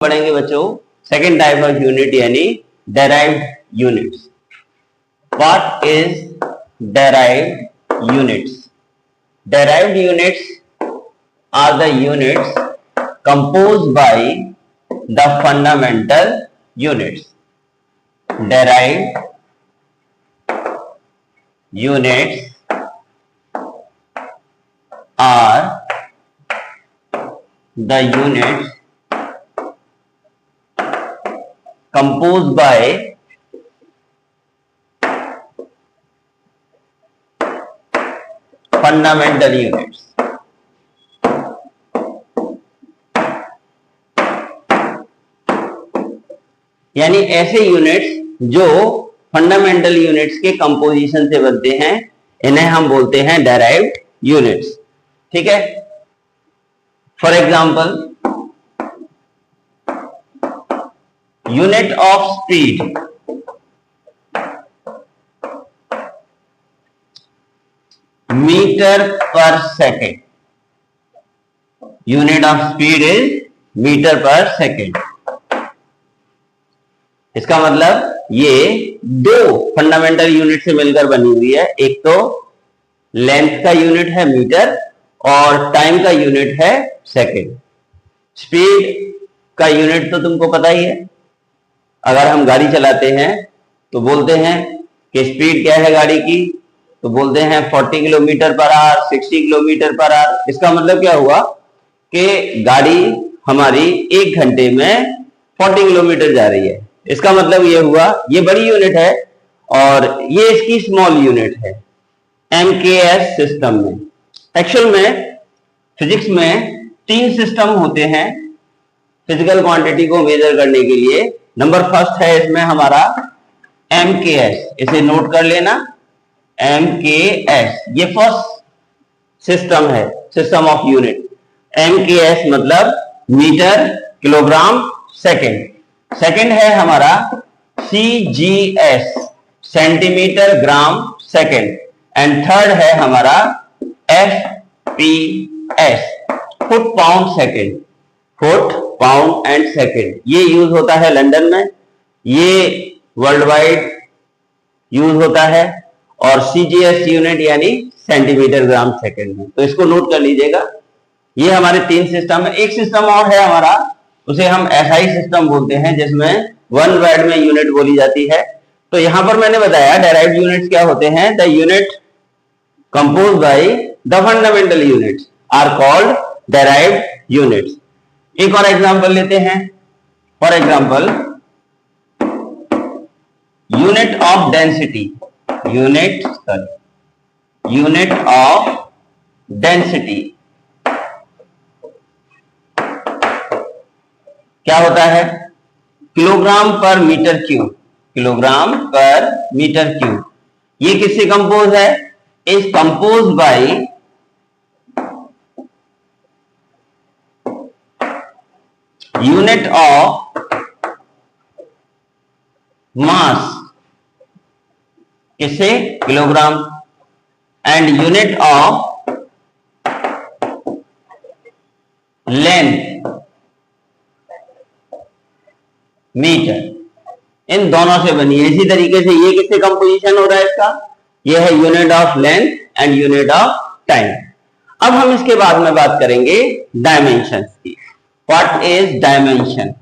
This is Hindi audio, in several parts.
पढ़ेंगे बच्चों सेकेंड टाइप ऑफ यूनिट यानी derived units. What is derived units? Derived units are the units composed by the fundamental units. Derived units are the units composed by fundamental units. यानी ऐसे यूनिट्स जो फंडामेंटल यूनिट्स के कंपोजिशन से बनते हैं, इन्हें हम बोलते हैं डेराइव्ड यूनिट्स। ठीक है, for example unit of speed, metre per second. Unit of speed is metre per second. इसका मतलब ये दो फंडामेंटल यूनिट से मिलकर बनी हुई है। एक तो लेंथ का यूनिट है मीटर और टाइम का यूनिट है सेकेंड। स्पीड का यूनिट तो तुमको पता ही है। अगर हम गाड़ी चलाते हैं तो बोलते हैं कि स्पीड क्या है गाड़ी की, तो बोलते हैं 40 kilometre per hour, 60 kilometre per hour. इसका मतलब क्या हुआ कि गाड़ी हमारी 1 घंटे में 40 किलोमीटर जा रही है। इसका मतलब ये हुआ, ये बड़ी यूनिट है और ये इसकी स्मॉल यूनिट है एमकेएस सिस्टम में। एक्चुअल में फिजिक्स में 3 सिस्टम होते हैं फिजिकल क्वांटिटी को मेजर करने के लिए। नंबर फर्स्ट है इसमें हमारा एमकेएस, इसे नोट कर लेना, एमकेएस ये फर्स्ट सिस्टम है, सिस्टम ऑफ यूनिट। एमकेएस मतलब मीटर किलोग्राम सेकेंड। सेकेंड है हमारा CGS, centimetre gram second. And third है हमारा FPS, foot pound second. Foot pound and second ये यूज होता है लंदन में, ये वर्ल्ड वाइड यूज होता है। और सीजीएस यूनिट यानी सेंटीमीटर ग्राम सेकेंड में, तो इसको नोट कर लीजिएगा। ये हमारे 3 सिस्टम है। एक सिस्टम और है हमारा, उसे हम एसआई सिस्टम बोलते हैं, जिसमें वन वर्ड में यूनिट बोली जाती है। तो यहां पर मैंने बताया डेराइव्ड यूनिट्स क्या होते हैं। The unit composed by the fundamental units are called derived units. एक और एग्जांपल लेते हैं। For example unit of density, unit of density क्या होता है? Kilogram per metre cube. Kilogram per metre cube ये किससे कंपोज है? Is compose by unit of mass, किससे? Kilogram. And unit of length, metre. इन दोनों से बनी है। इसी तरीके से ये किससे कंपोजिशन हो रहा है इसका? ये है unit of length and unit of time. अब हम इसके बाद में बात करेंगे डायमेंशन की। What is dimension?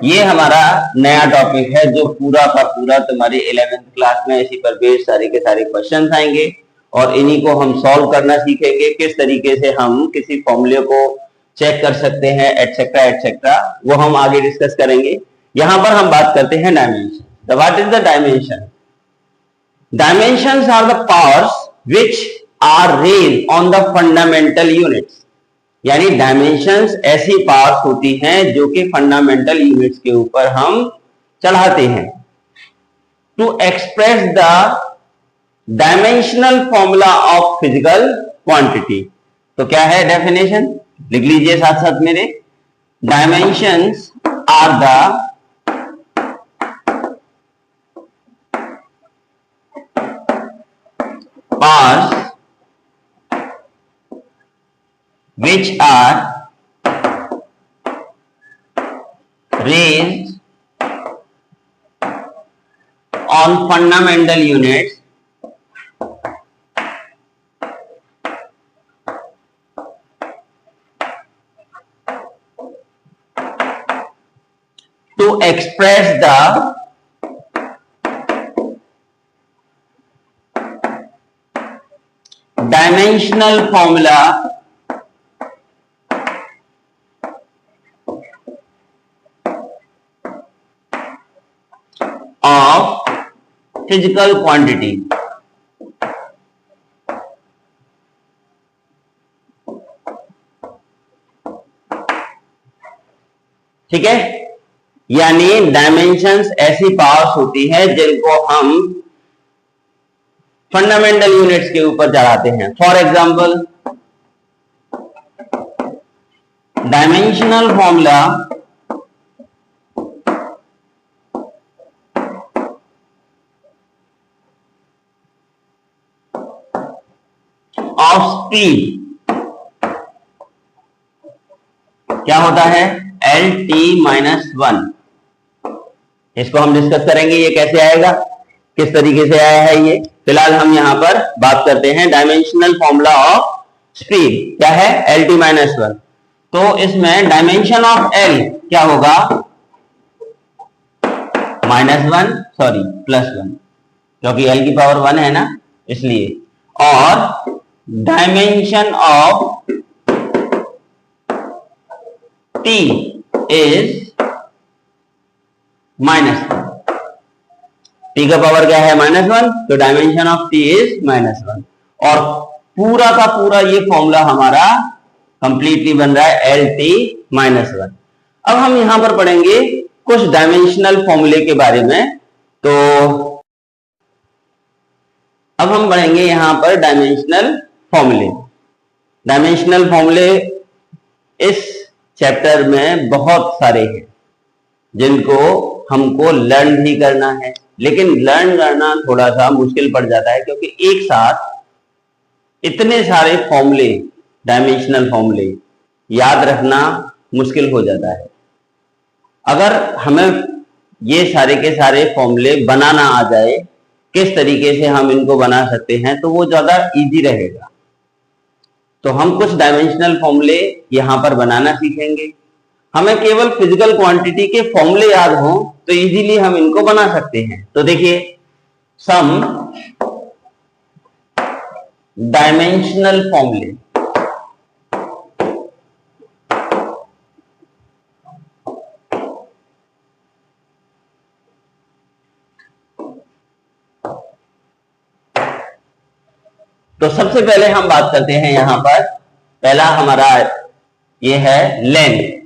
ये हमारा नया टॉपिक है जो पूरा का पूरा तुम्हारी 11th क्लास में इसी पर बेस्ड सारे के सारे क्वेश्चंस आएंगे और इन्हीं को हम सॉल्व करना सीखेंगे। किस तरीके से हम किसी फॉर्मूले को चेक कर सकते हैं एटसेट्रा एटसेट्रा, वो हम आगे डिस्कस करेंगे। यहां पर हम बात करते हैं dimension. What is the dimension? Dimensions are the powers which are raised on the fundamental units. यानी डायमेंशंस ऐसी पावर्स होती हैं जो कि फंडामेंटल यूनिट्स के ऊपर हम चढ़ाते हैं। To express the dimensional formula of physical quantity. तो क्या है डेफिनेशन? लिख लीजिए साथ साथ मेरे। Dimensions are the powers which are based on fundamental units to express the dimensional formula of physical quantity. ठीक है, यानी डायमेंशंस ऐसी पावर्स होती हैं जिनको हम फंडामेंटल यूनिट्स के ऊपर चढ़ाते हैं. For example, dimensional formula of speed क्या होता है? LT-1. इसको हम डिस्कस करेंगे, ये कैसे आएगा, किस तरीके से आया है ये. फिलहाल हम यहां पर बात करते हैं डायमेंशनल फॉर्मूला ऑफ स्पीड क्या है? LT-1. तो इसमें डायमेंशन ऑफ L क्या होगा? +1, क्योंकि L की पावर 1 है ना, इसलिए. और dimension of T is -1. T का पावर क्या है? -1. तो डायमेंशन ऑफ T इज -1. और पूरा का पूरा ये फॉर्मूला हमारा कंप्लीटली बन रहा है LT-1. अब हम यहां पर पढ़ेंगे कुछ डायमेंशनल फॉर्मूले के बारे में. तो अब हम पढ़ेंगे यहां पर डायमेंशनल फॉर्मूले. डायमेंशनल फॉर्मूले इस चैप्टर में बहुत सारे हैं जिनको हमको लर्न भी करना है, लेकिन लर्न करना थोड़ा सा मुश्किल पड़ जाता है क्योंकि एक साथ इतने सारे फॉर्मूले, डायमेंशनल फॉर्मूले याद रखना मुश्किल हो जाता है. अगर हमें ये सारे के सारे फॉर्मूले बनाना आ जाए, किस तरीके से हम इनको बना सकते हैं, तो वो ज्यादा इजी रहेगा. तो हम कुछ डायमेंशनल फॉर्मूले यहां पर बनाना सीखेंगे. हमें केवल फिजिकल क्वांटिटी के फॉर्मूले याद हों तो इजीली हम इनको बना सकते हैं. तो देखिए, सम डायमेंशनल फॉर्मूले. तो सबसे पहले हम बात करते हैं यहां पर. पहला हमारा ये है लेंथ,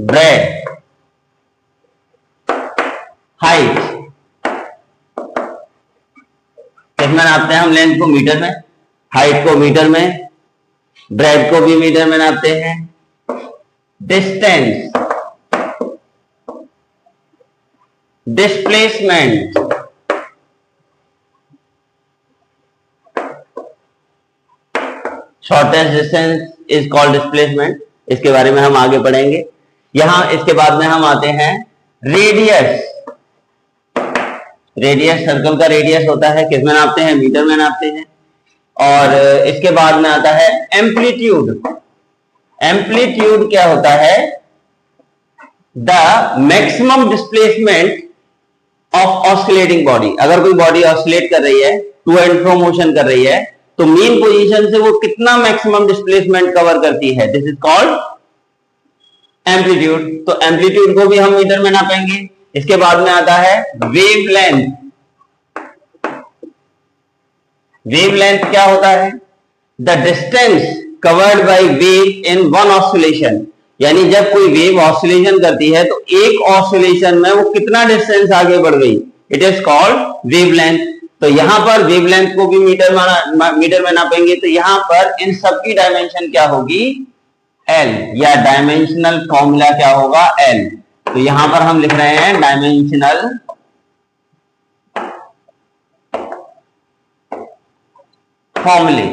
ब्रेड, हाइट. किसमें नापते हैं हम लेंथ को? मीटर में. हाइट को मीटर में. ब्रेड को भी मीटर में नापते हैं. Distance, displacement, shortest distance is called displacement. इसके बारे में हम आगे पढ़ेंगे. यहां इसके बाद में हम आते हैं रेडियस. रेडियस, सर्कल का रेडियस होता है, किसमें नापते हैं? मीटर में नापते हैं. और इसके बाद में आता है एम्पलीट्यूड. एम्पलीट्यूड क्या होता है? The maximum displacement of oscillating body. अगर कोई बॉडी ऑस्किलेट कर रही है, टू एंड फ्रो मोशन कर रही है, तो मेन पोजीशन से वो कितना मैक्सिमम डिस्प्लेसमेंट कवर करती है, दिस इज कॉल्ड एम्पलीट्यूड. तो एम्पलीट्यूड को भी हम मीटर में नापेंगे. इसके बाद में आता है वेवलेंथ. वेवलेंथ क्या होता है? The distance covered by wave in one oscillation. यानी जब कोई वेव ऑसिलेशन करती है तो एक ऑसिलेशन में वो कितना डिस्टेंस आगे बढ़ गई, इट इज कॉल्ड वेवलेंथ. तो यहां पर वेवलेंथ को भी मीटर में नापेंगे. तो यहां पर इन सबकी डायमेंशन क्या होगी? L, या डायमेंशनल फॉर्मूला क्या होगा? L. तो यहां पर हम लिख रहे हैं डायमेंशनल फॉर्मूले.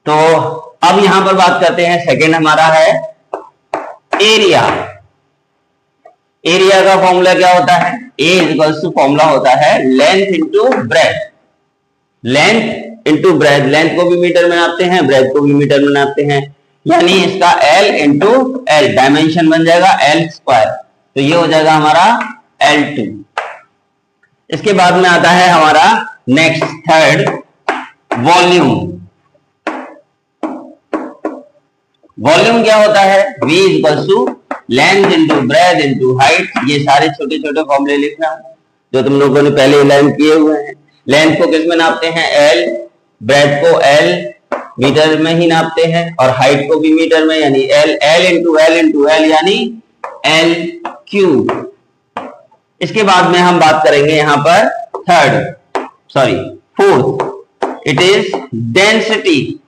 तो अब यहां पर बात करते हैं, सेकेंड हमारा है एरिया। एरिया का फॉर्मूला क्या होता है? ए इक्वल्स टू फॉर्मूला होता है length into breath. Length into breath, length को भी मीटर में नापते हैं, ब्रेथ को भी मीटर में नापते हैं, यानी इसका L इंटू एल डायमेंशन बन जाएगा L स्क्वायर, तो ये हो जाएगा हमारा L2। इसके बाद में आता है हमारा नेक्स्ट थर्ड वॉल्यूम। वॉल्यूम क्या होता है? V equals to length into breadth into height. ये सारे छोटे छोटे फॉर्मूले लिखना जो तुम लोगों ने पहले लर्न किए हुए हैं। लेंथ को किस में नापते हैं? L, ब्रेथ को L मीटर में ही नापते हैं, और हाइट को भी मीटर में, यानी L इंटू एल यानी L क्यूब। इसके बाद में हम बात करेंगे यहां पर fourth, it is density.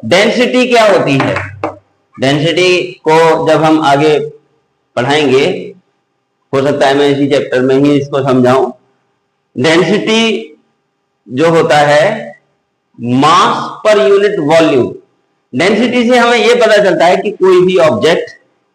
Density क्या होती है? डेंसिटी को जब हम आगे पढ़ाएंगे, हो सकता है मैं इसी चैप्टर में ही इसको समझाऊं। डेंसिटी जो होता है मास पर यूनिट वॉल्यूम। डेंसिटी से हमें यह पता चलता है कि कोई भी ऑब्जेक्ट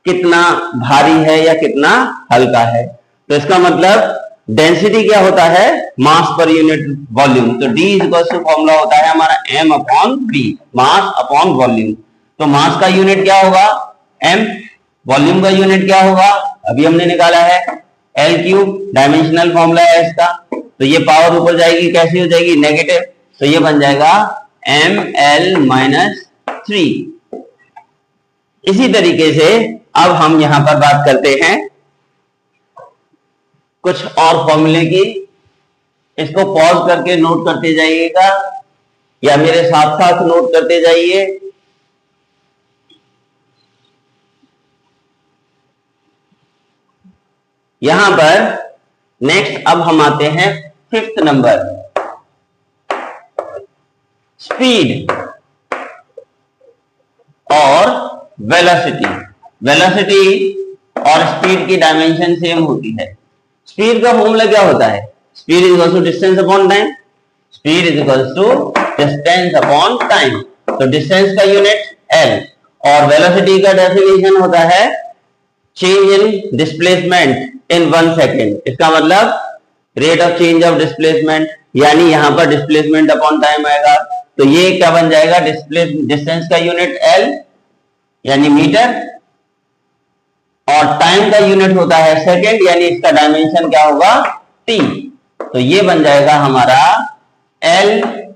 कितना भारी है या कितना हल्का है। तो इसका मतलब डेंसिटी क्या होता है? मास पर यूनिट वॉल्यूम। तो D इक्वल्स टू फॉर्मूला होता है हमारा m upon v, mass upon volume. तो मास का यूनिट क्या होगा? m, वॉल्यूम का यूनिट क्या होगा? अभी हमने निकाला है L क्यूब, डायमेंशनल फॉर्मूला है इसका। तो ये पावर ऊपर जाएगी, कैसी हो जाएगी? नेगेटिव, तो ये बन जाएगा ml-3। इसी तरीके से अब हम यहां पर बात करते हैं कुछ और फॉर्मूले की। इसको पॉज करके नोट करते जाइएगा या मेरे साथ साथ नोट करते जाइए। यहां पर नेक्स्ट अब हम आते हैं फिफ्थ नंबर, स्पीड और वेलोसिटी। वेलोसिटी और स्पीड की डायमेंशन सेम होती है। स्पीड का फॉर्मूला क्या होता है? Speed is equal to distance upon time. Speed is equal to distance upon time. तो डिस्टेंस का यूनिट L और वेलोसिटी का डेफिनेशन होता है change in displacement in 1 second. इसका मतलब rate of change of displacement, यानी यहां पर डिस्प्लेसमेंट अपॉन टाइम आएगा। तो ये क्या बन जाएगा? डिस्टेंस का यूनिट L यानी मीटर, और टाइम का यूनिट होता है सेकेंड, यानी इसका डायमेंशन क्या होगा? T। तो ये बन जाएगा हमारा L-T-1।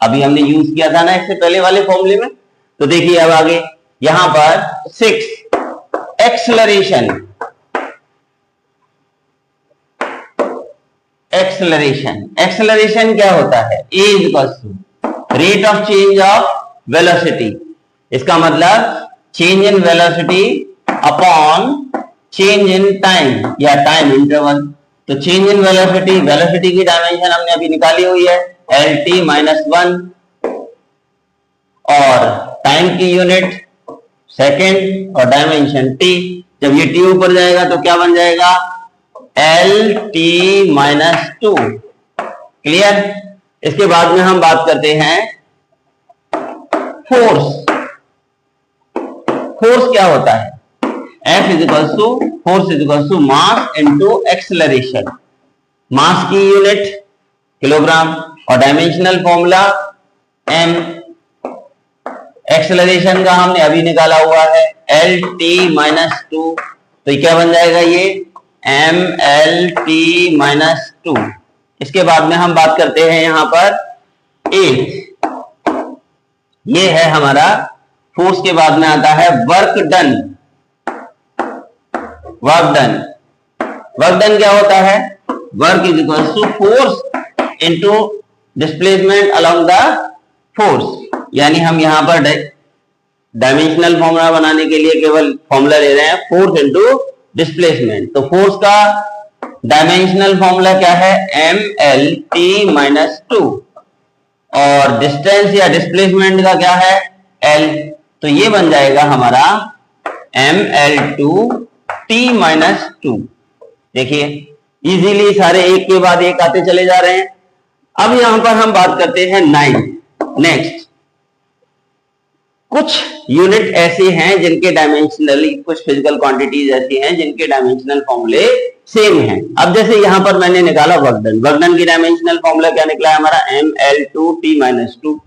अभी हमने यूज किया था ना इससे पहले वाले फॉर्मूले में। तो देखिए अब आगे यहां पर 6 एक्सेलरेशन। एक्सेलरेशन क्या होता है? A is equal to rate of change of velocity. इसका मतलब change in velocity upon change in time या टाइम इंटरवल। तो चेंज इन वेलोसिटी, वेलोसिटी की डायमेंशन हमने अभी निकाली हुई है L-T-1, और टाइम की यूनिट सेकेंड और डायमेंशन T। जब ये T ऊपर जाएगा तो क्या बन जाएगा? L-T-2। क्लियर? इसके बाद में हम बात करते हैं फोर्स। फोर्स क्या होता है? F is equal to force is equal to mass into acceleration. Mass की यूनिट किलोग्राम और डायमेंशनल फॉर्मूला m। एक्सेलरेशन का हमने अभी निकाला हुआ है L-T-2। तो क्या बन जाएगा? ये ml-T-2। इसके बाद में हम बात करते हैं यहां पर 8। ये है हमारा फोर्स। के बाद में आता है work done. Work done, work done क्या होता है? Work is equal to force into displacement along the force. यानी हम यहां पर डायमेंशनल फॉर्मूला बनाने के लिए केवल फॉर्मूला ले रहे हैं फोर्स इंटू डिस्प्लेसमेंट। तो फोर्स का डायमेंशनल फॉर्मूला क्या है? ml-T-2, और डिस्टेंस या डिस्प्लेसमेंट का क्या है? L। तो ये बन जाएगा हमारा ml-T-2। देखिए इजीली सारे एक के बाद एक आते चले जा रहे हैं। अब यहां पर हम बात करते हैं 9। नेक्स्ट, कुछ यूनिट ऐसे हैं जिनके डायमेंशनली, कुछ फिजिकल क्वांटिटीज ऐसी हैं जिनके डायमेंशनल फॉर्मूले सेम हैं। अब जैसे यहां पर मैंने निकाला वर्क डन, वर्क डन की डायमेंशनल फॉर्मूला क्या निकला है हमारा, mL2T-2।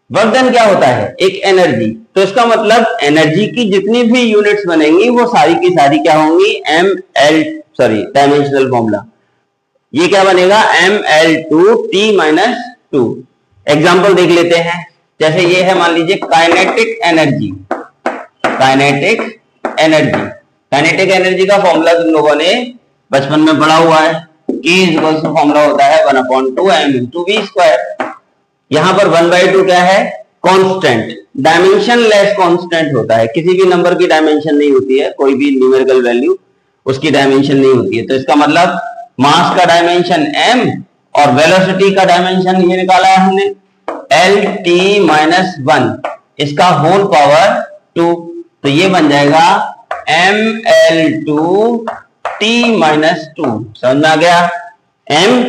वर्क डन क्या होता है, एक एनर्जी, तो इसका मतलब एनर्जी की जितनी भी यूनिट्स बनेंगी वो सारी की सारी क्या होंगी, डायमेंशनल फॉर्मूला ये क्या बनेगा, mL2T-2। एग्जाम्पल देख लेते हैं, जैसे ये है मान लीजिए kinetic energy. Kinetic energy, kinetic energy का फॉर्मूला तुम लोगों ने बचपन में पढ़ा हुआ है, E इक्वल्स टू फॉर्मूला होता है 1/2m/v²। यहां पर 1/2 क्या है, कांस्टेंट, डायमेंशन लेस कांस्टेंट होता है, किसी भी नंबर की डायमेंशन नहीं होती है, कोई भी न्यूमेरिकल वैल्यू उसकी डायमेंशन नहीं होती है। तो इसका मतलब मास का डायमेंशन m और वेलोसिटी का डायमेंशन ये निकाला है हमने LT-1, इसका होल पावर 2, तो ये बन जाएगा mL2T-2। समझ में आ गया, m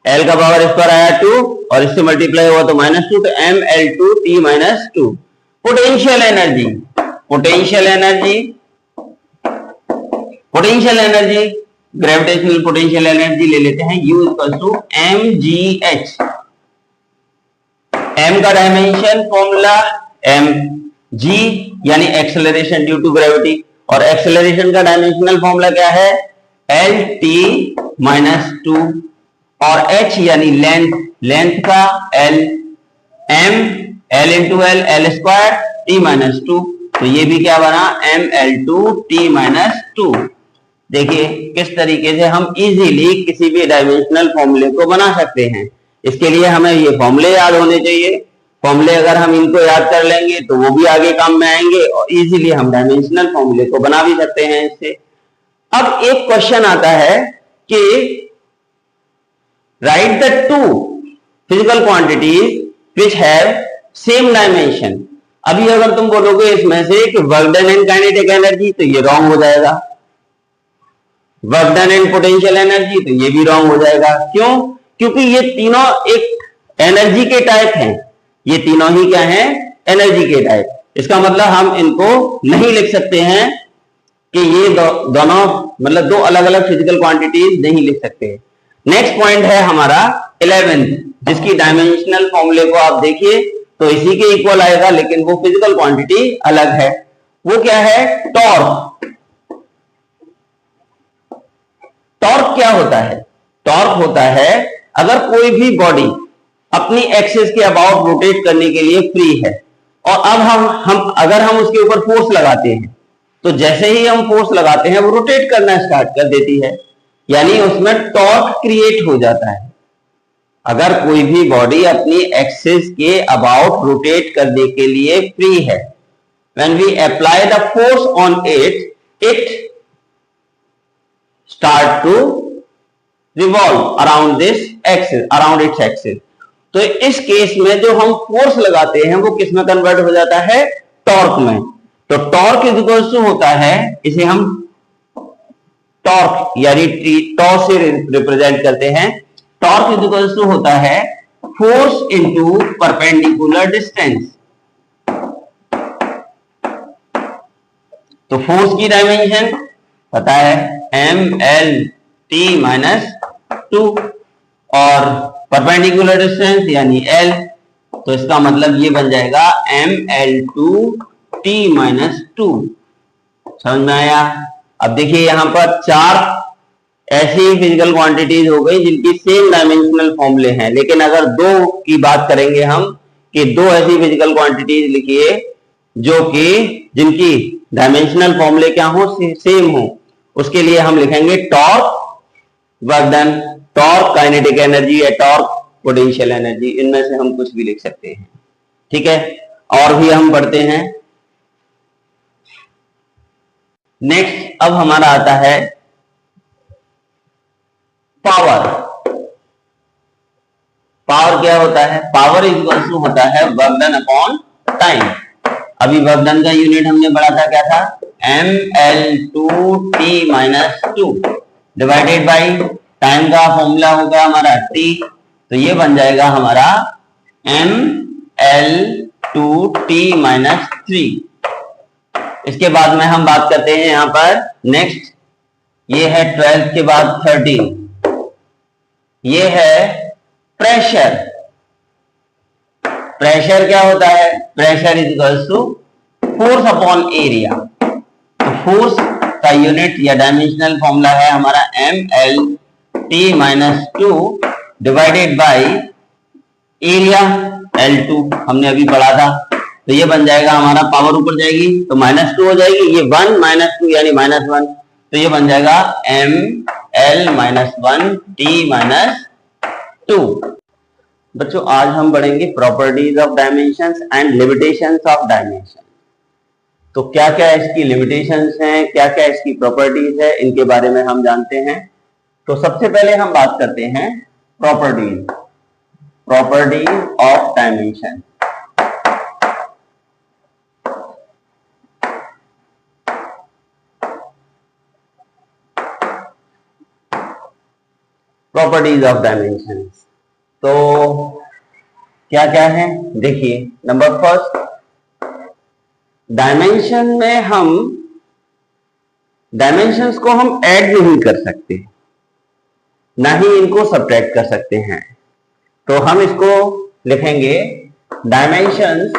l का पावर इस पर आया 2 और इससे मल्टीप्लाई हुआ तो -2, तो mL2T-2। Potential energy, potential energy, potential energy, gravitational potential energy ले लेते हैं, U equal to mgh। m का डायमेंशन फॉर्मूला mg यानी एक्सेलरेशन ड्यू टू ग्रेविटी, और एक्सेलरेशन का डायमेंशनल फॉर्मूला क्या है, LT-2, और h यानी लेंथ, लेंथ का l, m l into l, l² T-2, तो ये भी क्या बना, mL2T-2। देखिए किस तरीके से हम इजीली किसी भी डायमेंशनल फॉर्मूले को बना सकते हैं। इसके लिए हमें ये फॉर्मूले याद होने चाहिए, फॉर्मूले अगर हम इनको याद कर लेंगे तो वो भी आगे काम में आएंगे और इजीली हम डायमेंशनल फॉर्मूले को बना भी सकते हैं इससे। अब एक क्वेश्चन आता है कि right the two physical quantities which have same dimension. अभी अगर तुम बोलोगे इसमें से कि work done and kinetic energy, तो ये रॉन्ग हो जाएगा, work done and potential energy, तो ये भी रॉन्ग हो जाएगा। क्यों, क्योंकि ये तीनों एक एनर्जी के टाइप हैं, ये तीनों ही क्या हैं, एनर्जी के टाइप। इसका मतलब हम इनको नहीं लिख सकते हैं कि ये दोनों मतलब दो अलग अलग फिजिकल क्वांटिटीज नहीं लिख सकते। नेक्स्ट पॉइंट है हमारा 11th, जिसकी डायमेंशनल फॉर्मूले को आप देखिए तो इसी के इक्वल आएगा, लेकिन वो फिजिकल क्वांटिटी अलग है। वो क्या है, टॉर्क। टॉर्क क्या होता है, टॉर्क होता है अगर कोई भी बॉडी अपनी एक्सिस के अबाउट रोटेट करने के लिए फ्री है और अब हम अगर हम उसके ऊपर फोर्स लगाते हैं तो जैसे ही हम फोर्स लगाते हैं वो रोटेट करना स्टार्ट कर देती है, यानी उसमें टॉर्क क्रिएट हो जाता है। अगर कोई भी बॉडी अपनी एक्सिस के अबाउट रोटेट करने के लिए फ्री है, when we apply the force on it, it start to revolve around this axis, around its axis। तो इस केस में जो हम फोर्स लगाते हैं वो किस में कन्वर्ट हो जाता है, टॉर्क में। तो टॉर्क इज इक्वल टू होता है, इसे हम टॉर्क यानी टॉ से रिप्रेजेंट करते हैं। टॉर्क इज इक्वल टू होता है फोर्स इनटू परपेंडिकुलर डिस्टेंस। तो फोर्स की डायमेंशन पता है mL2 और परपेंडिकुलर डिस्टेंस यानी L, तो इसका मतलब ये बन जाएगा mL2T-2। समझ में आया। अब देखिए यहां पर चार ऐसी फिजिकल क्वांटिटीज हो गई जिनकी सेम डायमेंशनल फॉर्मूले हैं, लेकिन अगर दो की बात करेंगे हम कि दो ऐसी फिजिकल क्वांटिटीज लिखिए जो कि जिनकी डायमेंशनल फॉर्मूले क्या हो, सेम हो, उसके लिए हम लिखेंगे torque, work done, torque kinetic energy या टॉर्क पोटेंशियल एनर्जी, इनमें से हम कुछ भी लिख सकते हैं। ठीक है, और भी हम पढ़ते हैं। नेक्स्ट अब हमारा आता है पावर। पावर क्या होता है, पावर इज इक्वल टू होता है वर्क डन अपॉन टाइम। अभी वर्क डन का यूनिट हमने पढ़ा था, क्या था, mL2T-2 डिवाइडेड बाई टाइम का फॉर्मूला होगा हमारा T, तो ये बन जाएगा हमारा M L two T minus 3। इसके बाद में हम बात करते हैं यहां पर नेक्स्ट, ये है 12 के बाद 13, ये है प्रेशर। प्रेशर क्या होता है? Pressure is equals to force upon area. तो फोर्स का यूनिट या डायमेंशनल फॉर्मूला है हमारा M L T minus 2 divided by area L2, हमने अभी पढ़ा था। तो ये बन जाएगा हमारा, पावर ऊपर जाएगी तो -2 हो जाएगी, ये 1 -2 यानी -1, तो ये बन जाएगा M L minus 1 T minus 2। बच्चों आज हम पढ़ेंगे properties of dimensions and limitations of dimension. तो क्या क्या इसकी लिमिटेशंस हैं, क्या क्या इसकी प्रॉपर्टीज है, इनके बारे में हम जानते हैं। तो सबसे पहले हम बात करते हैं properties of dimension. Properties of dimension तो क्या क्या है देखिए। नंबर फर्स्ट, डायमेंशन में हम डायमेंशंस को हम ऐड नहीं कर सकते, ना ही इनको सब्ट्रैक्ट कर सकते हैं। तो हम इसको लिखेंगे dimensions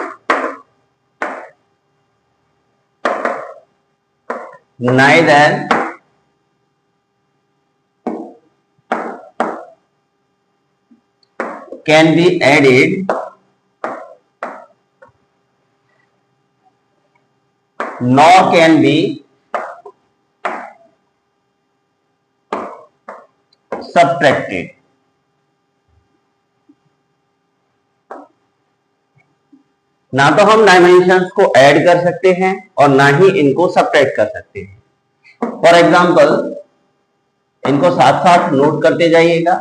neither can be added nor can be subtracted। ना तो हम डायमेंशंस को ऐड कर सकते हैं और ना ही इनको सब्ट्रैक्ट कर सकते हैं। फॉर एग्जांपल, इनको साथ साथ नोट करते जाइएगा।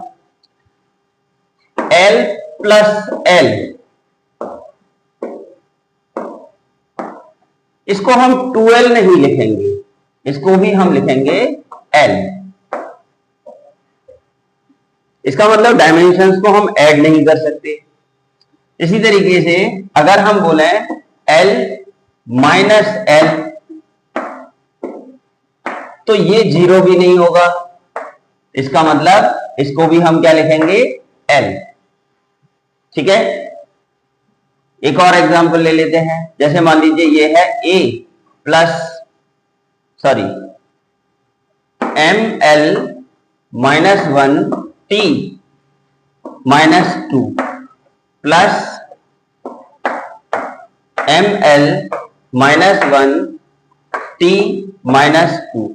L प्लस L, इसको हम 2L नहीं लिखेंगे, इसको भी हम लिखेंगे L। इसका मतलब डायमेंशंस को हम ऐड नहीं कर सकते। इसी तरीके से अगर हम बोले L माइनस L, तो ये 0 भी नहीं होगा। इसका मतलब इसको भी हम क्या लिखेंगे? L। ठीक है, एक और एग्जांपल ले लेते हैं। जैसे मान लीजिए ये है A plus M L minus 1 T minus 2 plus M L minus 1 T minus 2।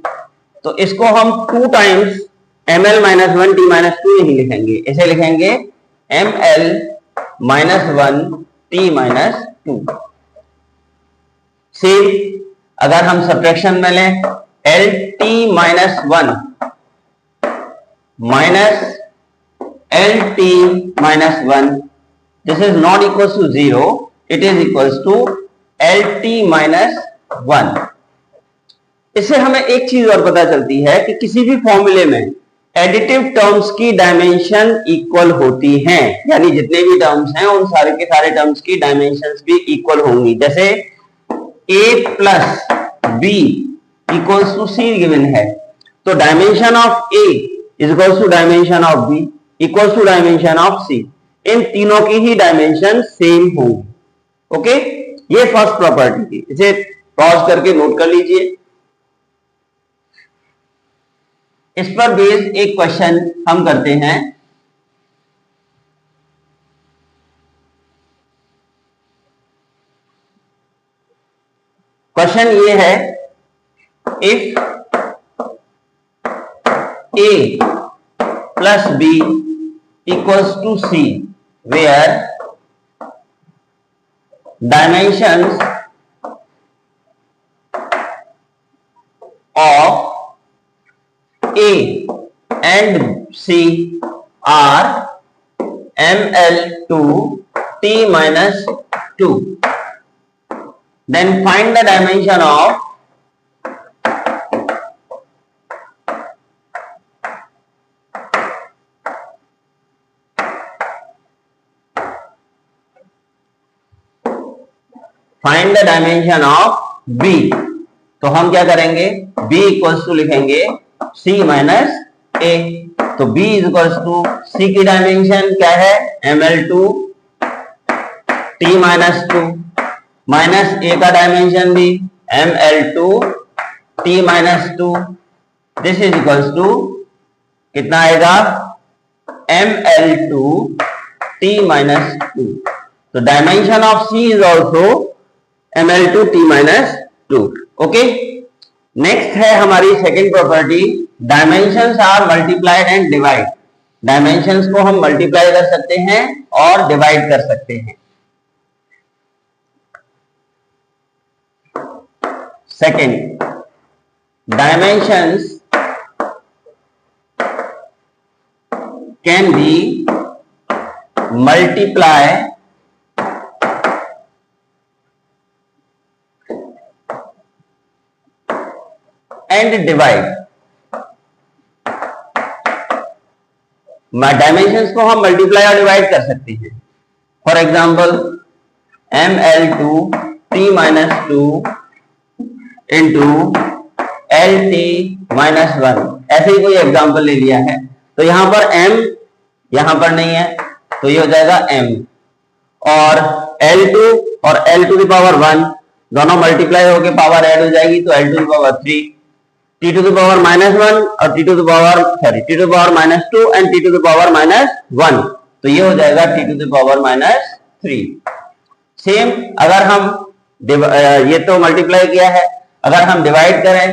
तो इसको हम 2 times M L minus 1 T minus 2 नहीं लिखेंगे, इसे लिखेंगे M L minus 1 T minus 2। Same अगर हम सब्ट्रैक्शन में लें, L T minus 1 minus L T minus 1, this is not equal to 0, it is equal to L T minus 1। इससे हमें एक चीज और पता चलती है कि किसी भी फॉर्मूले में एडिटिव टर्म्स की डायमेंशन इक्वल होती हैं, यानी जितने भी टर्म्स हैं उन सारे के सारे टर्म्स की डायमेंशंस भी इक्वल होंगी। जैसे a plus b equals to c given है, तो dimension of a is equals to dimension of b equals to dimension of c। इन तीनों की ही डायमेंशन सेम होंगी। ओके, ये फर्स्ट प्रॉपर्टी थी, इसे पॉज करके नोट कर लीजिए। इस पर बेस्ड एक क्वेश्चन हम करते हैं। क्वेश्चन ये है, if a plus b equals to c, where dimensions of A and C are ML2 T minus 2. Then find the dimension of find the dimension of B। तो हम क्या करेंगे, B इक्वल्स टू लिखेंगे C माइनस A। तो B is equals to C की डायमेंशन क्या है, ML2 T minus 2 minus A का डायमेंशन भी ML2 T minus 2। This is equals to कितना आएगा, ML2 T माइनस 2। तो dimension of C is also ML2 T minus 2। Okay, next है हमारी second property, dimensions are multiplied and divide. Dimensions को हम मल्टीप्लाई कर सकते हैं और डिवाइड कर सकते हैं। Second, dimensions can be multiply and divide. Dimensions को हम मल्टीप्लाई और डिवाइड कर सकते हैं। For example ML2 T minus 2 into LT minus 1, ऐसे ही कोई एग्जाम्पल ले लिया है। तो यहां पर M यहां पर नहीं है, तो ये हो जाएगा M, और L2 और L टू द पावर 1 दोनों मल्टीप्लाई होके पावर ऐड हो जाएगी, तो L to the power 3, T to the power minus 1 और T to the power minus 2 and T to the power minus 1। तो ये हो जाएगा T to the power minus 3। Same अगर हम ये तो मल्टीप्लाई किया है, अगर हम डिवाइड करें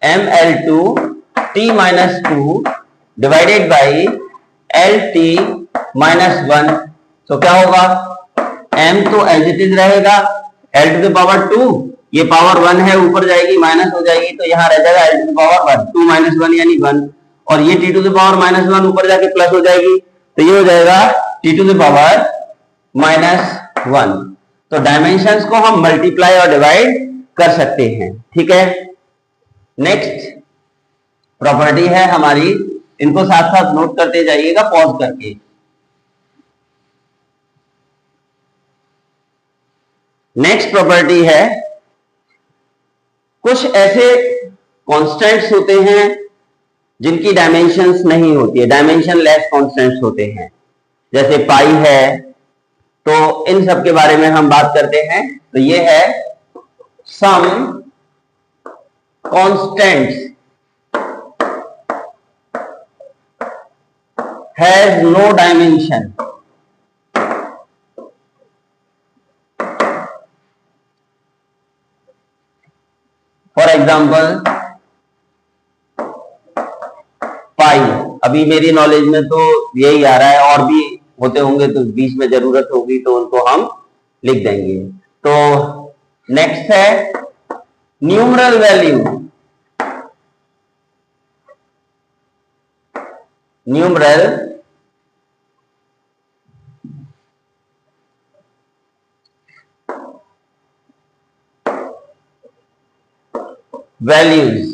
ML2 T minus 2 divided by LT minus 1, तो क्या होगा, M तो एज इट इज रहेगा, L टू द पावर 2 ये पावर 1 है, ऊपर जाएगी माइनस हो जाएगी, तो यहां रह जाएगा L to the power 1, 2 minus 1 यानी 1, और ये T to the power minus 1 ऊपर जाके प्लस हो जाएगी, तो ये हो जाएगा T to the power minus 1। तो डायमेंशंस को हम मल्टीप्लाई और डिवाइड कर सकते हैं। ठीक है, नेक्स्ट प्रॉपर्टी है हमारी, इनको साथ साथ नोट करते जाइएगा पॉज करके। नेक्स्ट प्रॉपर्टी है, कुछ ऐसे कॉन्स्टेंट्स होते हैं जिनकी डायमेंशंस नहीं होती है, डायमेंशन लेस कॉन्स्टेंट्स होते हैं, जैसे पाई है। तो इन सब के बारे में हम बात करते हैं। तो ये है some constants has no dimension. For example pi, अभी मेरी नॉलेज में तो यही आ रहा है, और भी होते होंगे तो बीच में जरूरत होगी तो उनको हम लिख देंगे। तो नेक्स्ट है numeral value. Numeral values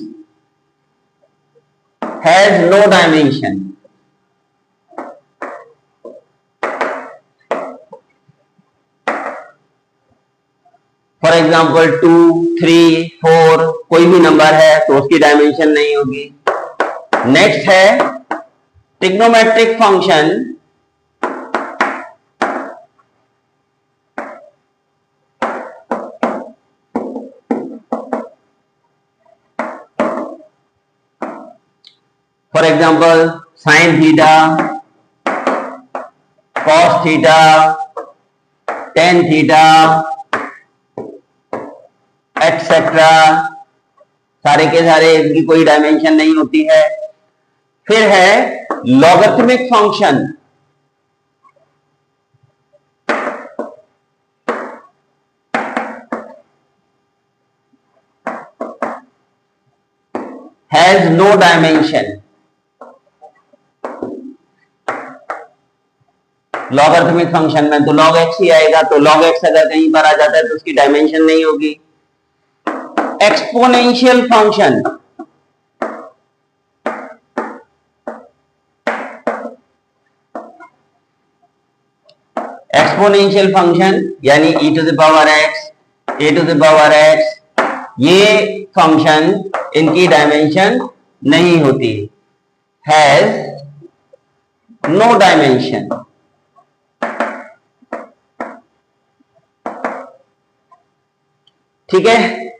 has no dimension। For example 2, 3, 4 कोई भी नंबर है तो उसकी डायमेंशन नहीं होगी। नेक्स्ट है trigonometric function for example sine theta, cos theta, tan theta etcetera, सारे के सारे इनकी कोई डायमेंशन नहीं होती है। फिर है logarithmic function. Has no dimension. Logarithmic function में तो log x ही आएगा, तो log x अगर कहीं पर आ जाता है तो उसकी डायमेंशन नहीं होगी। एक्सपोनेंशियल फंक्शन, एक्सपोनेंशियल फंक्शन यानी e to the power x, a to the power x, ये फंक्शन इनकी डायमेंशन नहीं होती, हैज नो डायमेंशन। ठीक है।